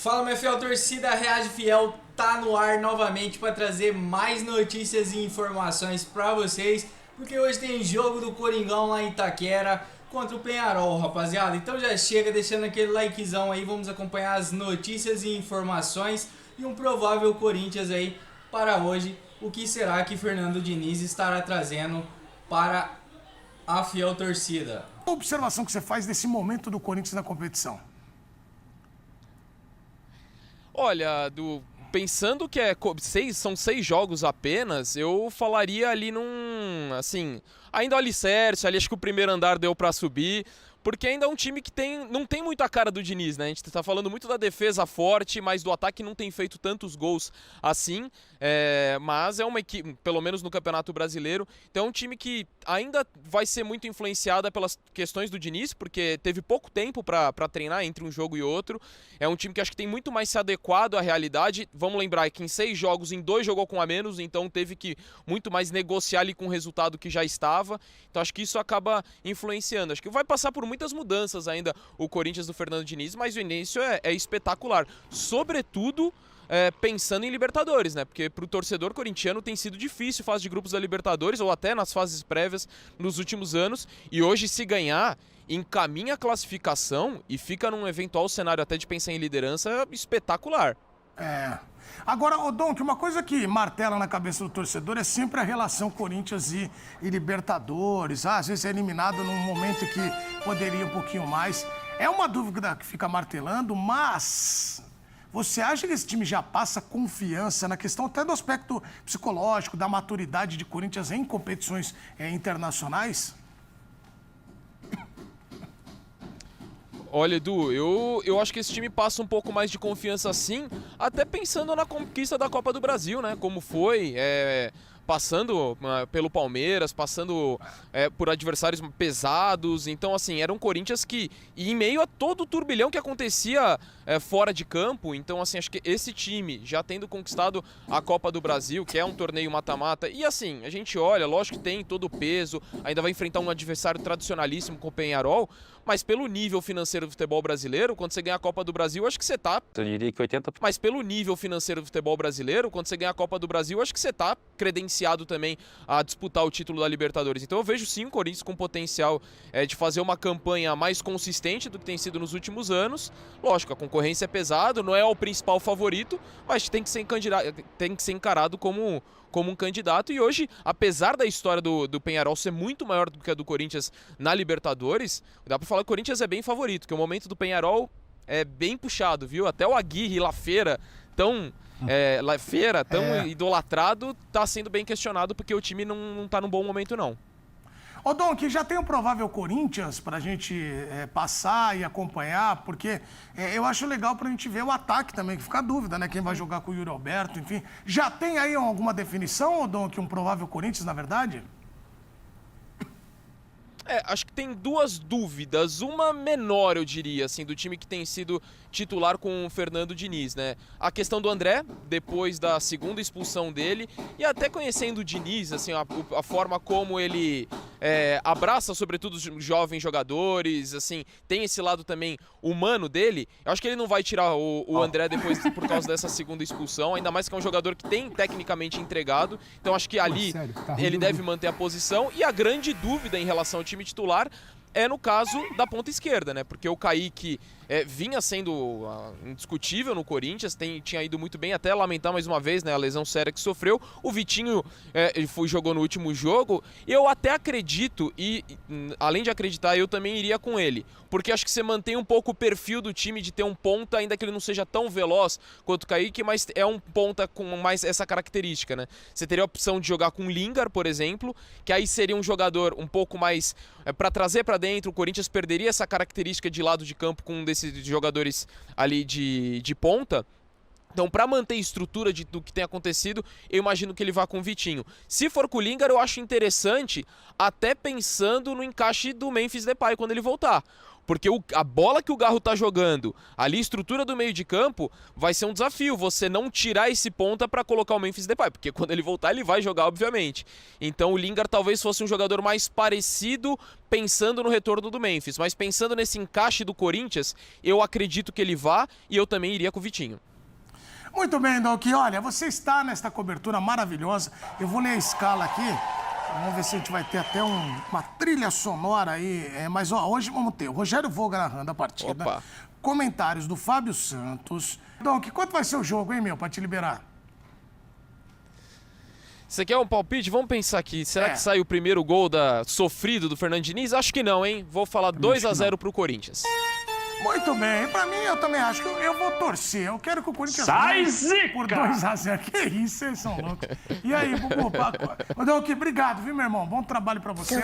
Fala, minha fiel torcida, a Reage Fiel tá no ar novamente para trazer mais notícias e informações para vocês, porque hoje tem jogo do Coringão lá em Itaquera contra o Penharol, rapaziada. Então já chega deixando aquele likezão aí, vamos acompanhar as notícias e informações e um provável Corinthians aí para hoje. O que será que Fernando Diniz estará trazendo para a fiel torcida? Qual a observação que você faz desse momento do Corinthians na competição? Olha, pensando que são 6 jogos apenas, eu falaria ali assim, ainda o alicerce, ali acho que o primeiro andar deu pra subir, porque ainda é um time que não tem muito a cara do Diniz, né? A gente tá falando muito da defesa forte, mas do ataque não tem feito tantos gols assim, mas é uma equipe, pelo menos no Campeonato Brasileiro, então é um time que ainda vai ser muito influenciada pelas questões do Diniz, porque teve pouco tempo para treinar entre um jogo e outro. É um time que acho que tem muito mais se adequado à realidade. Vamos lembrar que em 6 jogos, em 2 jogou com a menos, então teve que muito mais negociar ali com o resultado que já estava. Então acho que isso acaba influenciando. Acho que vai passar por muitas mudanças ainda o Corinthians do Fernando Diniz, mas o início é espetacular. Sobretudo pensando em Libertadores, né? Porque pro torcedor corintiano tem sido difícil fase de grupos da Libertadores, ou até nas fases prévias nos últimos anos, e hoje se ganhar, encaminha a classificação e fica num eventual cenário até de pensar em liderança espetacular. Agora, Odon, que uma coisa que martela na cabeça do torcedor é sempre a relação Corinthians e Libertadores. Às vezes é eliminado num momento que poderia um pouquinho mais. É uma dúvida que fica martelando, mas você acha que esse time já passa confiança na questão até do aspecto psicológico, da maturidade de Corinthians em competições internacionais? Olha, Edu, eu acho que esse time passa um pouco mais de confiança sim, até pensando na conquista da Copa do Brasil, né? Como foi, passando pelo Palmeiras, passando por adversários pesados. Então, assim, era um Corinthians que, e em meio a todo o turbilhão que acontecia fora de campo, então, assim, acho que esse time, já tendo conquistado a Copa do Brasil, que é um torneio mata-mata, e assim, a gente olha, lógico que tem todo o peso, ainda vai enfrentar um adversário tradicionalíssimo com o Penharol, mas pelo nível financeiro do futebol brasileiro, quando você ganha a Copa do Brasil, acho que você tá... Eu diria que 80%. Mas pelo nível financeiro do futebol brasileiro, quando você ganha a Copa do Brasil, acho que você tá credenciado também a disputar o título da Libertadores. Então eu vejo sim o Corinthians com potencial de fazer uma campanha mais consistente do que tem sido nos últimos anos. Lógico, a concorrência é pesada, não é o principal favorito, mas tem que ser encarado como um candidato. E hoje, apesar da história do Penharol ser muito maior do que a do Corinthians na Libertadores, dá pra falar que o Corinthians é bem favorito, que o momento do Penharol é bem puxado, viu? Até o Aguirre Lafeira, tão idolatrado, tá sendo bem questionado porque o time não tá num bom momento, não. Odon, que já tem um provável Corinthians pra gente passar e acompanhar, porque eu acho legal pra gente ver o ataque também, que fica a dúvida, né? Quem vai jogar com o Yuri Alberto, enfim. Já tem aí alguma definição, Odon, que um provável Corinthians, na verdade? Acho que tem 2 dúvidas, uma menor, eu diria, assim, do time que tem sido titular com o Fernando Diniz, né? A questão do André, depois da segunda expulsão dele, e até conhecendo o Diniz, assim, a forma como ele abraça, sobretudo, os jovens jogadores, assim, tem esse lado também humano dele. Eu acho que ele não vai tirar o André depois por causa dessa segunda expulsão, ainda mais que é um jogador que tem tecnicamente entregado, então acho que ali ele deve manter a posição. E a grande dúvida em relação ao time titular é no caso da ponta esquerda, né? Porque o Kaique vinha sendo indiscutível no Corinthians, tinha ido muito bem, até lamentar mais uma vez, né, a lesão séria que sofreu. O Vitinho jogou no último jogo, e eu até acredito, e além de acreditar, eu também iria com ele, porque acho que você mantém um pouco o perfil do time de ter um ponta, ainda que ele não seja tão veloz quanto o Kaique, mas é um ponta com mais essa característica, né? Você teria a opção de jogar com o Lingard, por exemplo, que aí seria um jogador um pouco mais para trazer para dentro. O Corinthians perderia essa característica de lado de campo com um desses jogadores ali de ponta. Então, para manter a estrutura do que tem acontecido, eu imagino que ele vá com o Vitinho. Se for com o Lingard, eu acho interessante, até pensando no encaixe do Memphis Depay quando ele voltar. Porque a bola que o Garro tá jogando, ali a estrutura do meio de campo, vai ser um desafio você não tirar esse ponta para colocar o Memphis Depay, porque quando ele voltar ele vai jogar, obviamente. Então o Lingard talvez fosse um jogador mais parecido pensando no retorno do Memphis, mas pensando nesse encaixe do Corinthians, eu acredito que ele vá e eu também iria com o Vitinho. Muito bem, Doc. Olha, você está nesta cobertura maravilhosa. Eu vou ler a escala aqui. Vamos ver se a gente vai ter até uma trilha sonora aí. Mas ó, hoje vamos ter o Rogério Voga narrando a partida. Opa. Comentários do Fábio Santos. Doc, quanto vai ser o jogo, hein, meu, pra te liberar? Você quer um palpite? Vamos pensar aqui. Será que sai o primeiro gol sofrido do Fernando Diniz? Acho que não, hein? Vou falar 2-0 pro Corinthians. Muito bem. Pra mim, eu também acho que eu vou torcer. Eu quero que o Corinthians Sai, ganhe por zica! 2-0. Que isso, vocês são loucos. E aí, Bubu, Paco? Doc, obrigado, viu, meu irmão? Bom trabalho pra você.